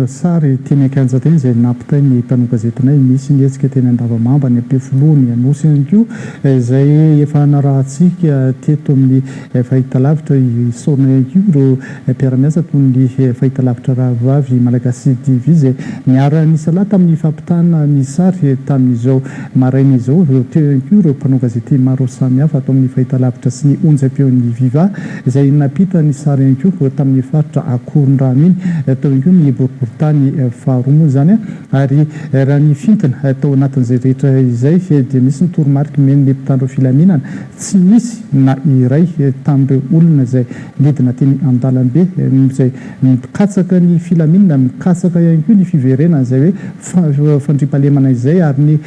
sary teny akanja teny izay nampitay ny mpanao gazetinay misy nietsika teny andavamamba ny ampefiloany anosy ihany koa izay efa narahantsika teto amin'ny fahitalavitra isaona ihany koa ireo mpiara-miasa toy ny fahitalavitra rahavavy malagasy TV izay niara-nisa lahy tamin'ny fampitana ny sary tamin'izao maraina izao teo ihany koa ireo mpanao gazety maro samihafa atao amin'ny fahitalavitra sy ny onjam-peon'ny viva izay napita ny sary ihany koa tamin'ny faritra akory iny atao ihany koa ny boriboritany faharoa zany ary raha ny fintina atao anatin'izay rehetra izay dia misy ny toromarika men'ny mpitandro filaminana tsy misy na iray tamin'ireo olona izay midina teny an-dalambe izay mikatsaka ny filaminana mikatsaka ihany koa ny fiverenana izay hoe fandrimpahalemana izay ary ny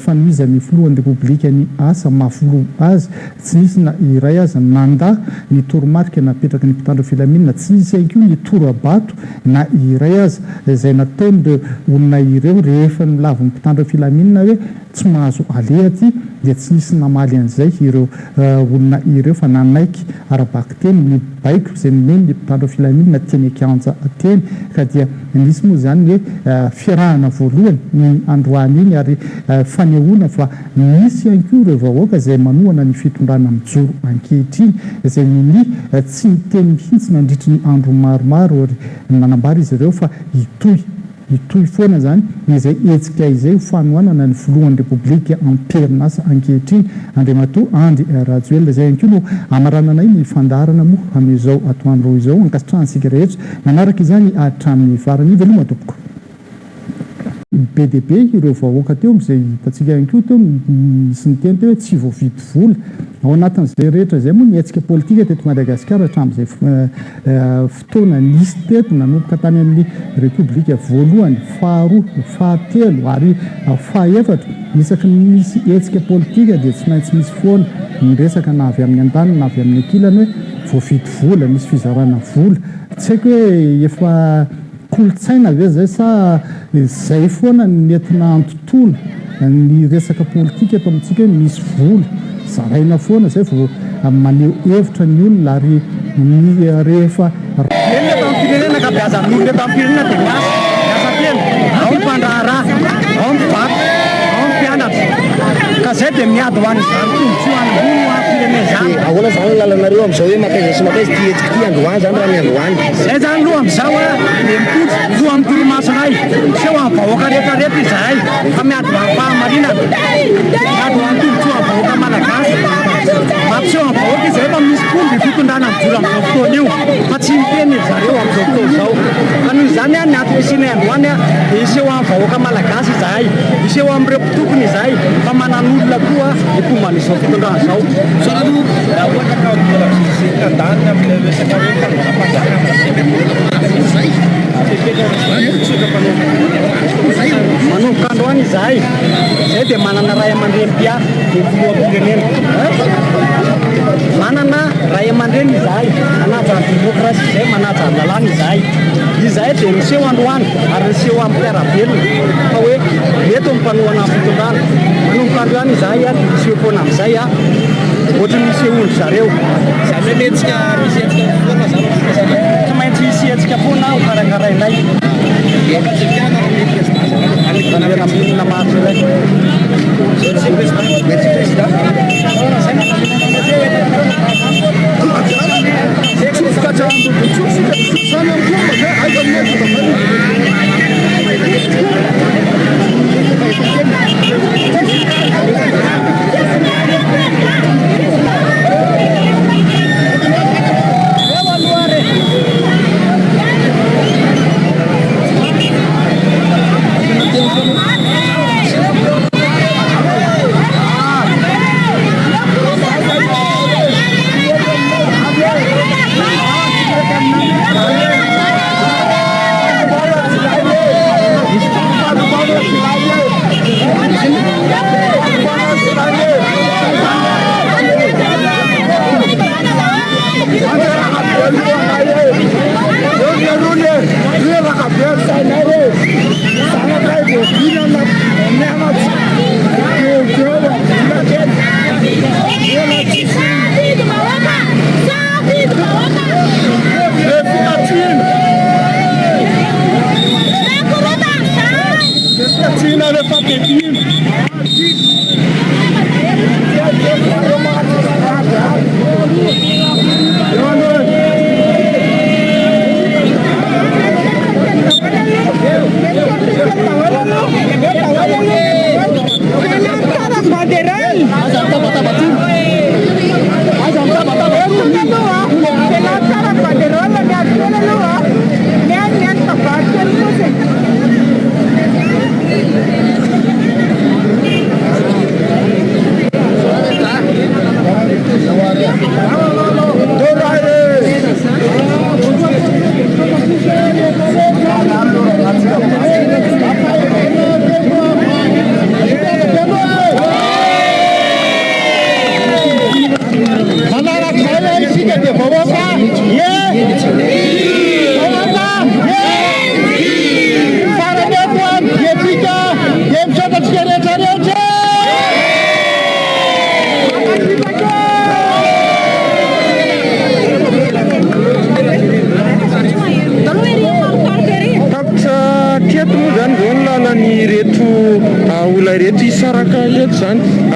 fanomizan'ny filohan'ny repoblika ny asa mahafilo azy tsy misy na iray azy nanda ny toromarika napetraka ny mpitandro filaminana tsy misy ihany koa ny torabato na iray azy izay nataon'ireo olona ireo rehefa nilavo ny mpitandro filaminana hoe tsy mahazo alehaty dia tsy misy namaly an'izay ireo olona ireo fa nanaiky arabaky teny ny baiko izay nomeny ny mpitandro filaminana teny akanja teny ka dia misy moa zany hoe fiarahana voalohany ny androany iny ary fanehoana fa misy ihany koa ireo vahoaka izay manohana ny fitondrana mijoro ankehitriny izay ny tsy miteny mihitsy nandritry ny andro maromaro ary nanambary izy ireo fa itoy foana zany izay etsika izay fanohanana ny filohan'ny repoblika amperinasa ankehitriny andriamatoa andry rajoelina izay ihany koa no amaranana iny fandarana moa amin'izao atoandro izao ankasitrahantsika rehetra manaraka izany hatramin'ny farany veloma tompoko be dia be ireo vahoaka teo izay hitantsika ihany koa teo misy ny teny teo hoe tsy voavidy vola ao anatin'izay rehetra izay moa nietsika politika teto Madagascar hatramin'izay fotoana nisy teto nanomboka tany amin'ny repoblika voalohany faharoa fahatelo ary fahaefatra isaky misy etsika politika dia tsy maintsy misy foana miresaka na avy amin'ny an-daniny na avy amin'ny ankilany hoe voavidy vola misy fizarana vola tsy haiko hoe efa kolotsaina ve zay sa zay foana nentina antontolo ny resaka politika eto amintsika hoe misy vola zaraina foana zay vao maneho hevitra ny olona ary ny rehefa firenena ka biaza amin'olona eto ampirenena dia miasa tena ao ny mpandraharaha ao ny vaky ao ny mpianatra ka zay dia miady ho an'izany tombotsy ho an'olona ho ampirenena zany ahoana zany lalanareo amin'izao hoe makaiza sy makaiza ty hetsika ty androany zany raha ny androany zay zany loha amin'izao a mipotry loha amin'ny toromasonay sy ho amin'ny vahoaka rehetrarehetra izahay fa miady ho am-pahamarinana miady ho an'ny tombotsy ho amin'ny vahoaka malagasy mampiseho amin'ny vahoaka izy rehefa misy fomby fitondrana mijoro amin'izao fotoana io fa tsy miteny zareo amin'izao fotoana izao fa noho izany a ny atosiany androany a dia iseho amin'ny vahoaka malagasy izahay iseho amin'ireo mpitokony izahay fa manan'olona koa ny fomba n'izao fitondrana izao manomboka androany izahay zay dia manana ray aman-dreny-pia dia filoham-pirenena manana ray aman-dreny izahay manaja ny demokrasy izay manaja ny lalàna izahay dia miseho androany ary miseho amin'ny mpiara-belona fa hoe mety mipanohana amin'ny fitondrana manomboka androany izahay a dia miseho foana amin'izay a ohatry misehondry zareo zany hoe metsika misy etsika foana zany tsy maintsy hisy etsika foana ho karakarainay na maro iray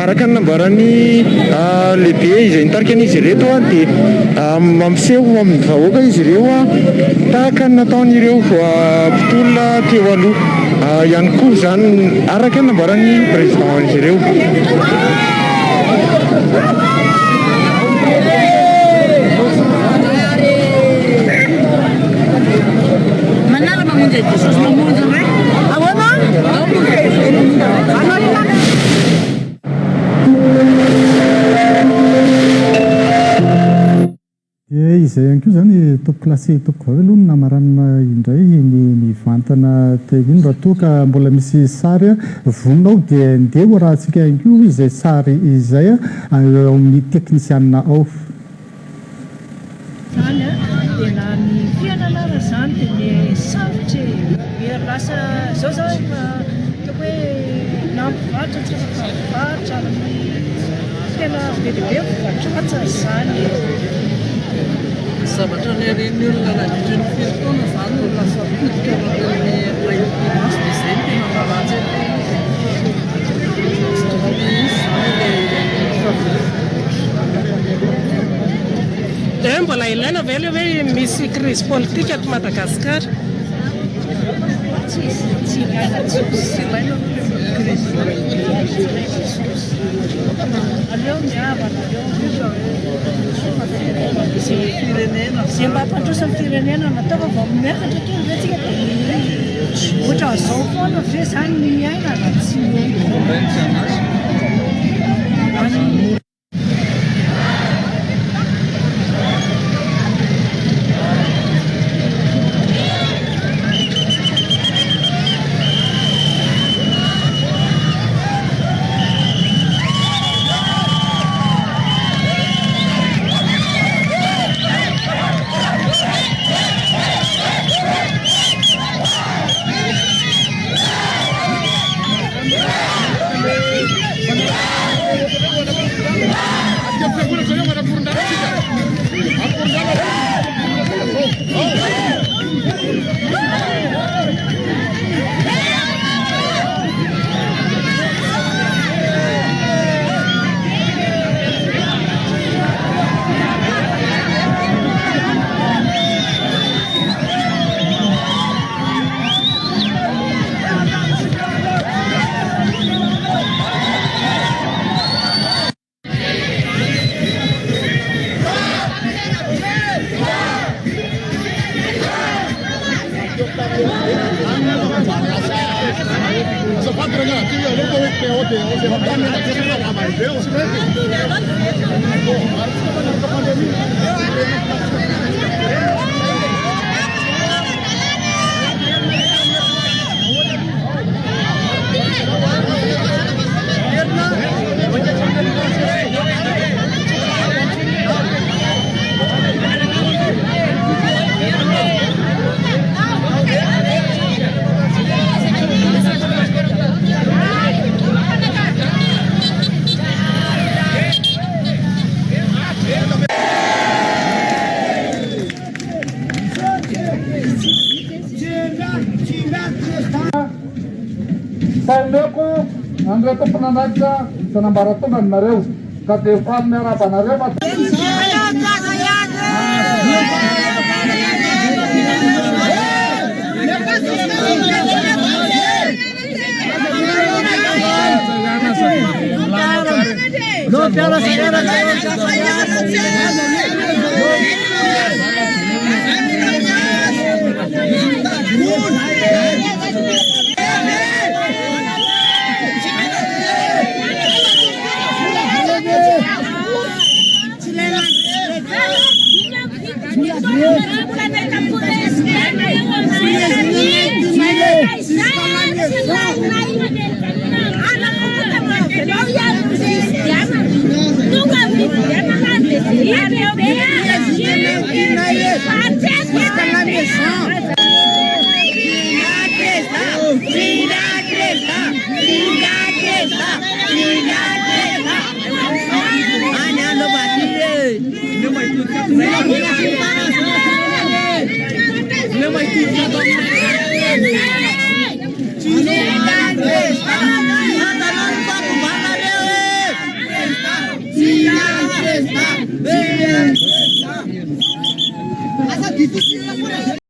Araka ny nambarany lehibe izay nitarika an'izy ireto dia mampiseho amin'ny vahoaka izy ireo tahaka ny nataon'ireo mpitolona teo aloha ihany koa izany araka ny nambarany président izy ireo. Izay ihany koa zany toko klasy toko vavy aloha namaranina indray ny vantana tehiny raha toa ka mbola misy sary voninao dia ndeha raha antsika ihany koa izay sary izay amin'ny teknisianina ao. Zany dia na ny fianarana zany dia ny sarotra hery lasa zao zao efa hoe nampivaritra tsy afaka mivaritra ny tena be dia be mivatratsa zany. Zavatra ny areny olona nandritra ny filotoana izany no lasa potika amin'ny raimpimasy dia izay no tena malaza dia mbola ilaina ve ilay hoe misy crise politique ato Madagascar? Tsy ilaina tsy ilaina crise aleo mihavana zay mba hampandrosan'ny firenena natao vao miakatra kely ve tsika dia ohatra zao foana ve zany ny miaina na tsy isaomeko andreto mpanandraikitra sanambaratonga aminareo ka dia efa miarabanareo Cinta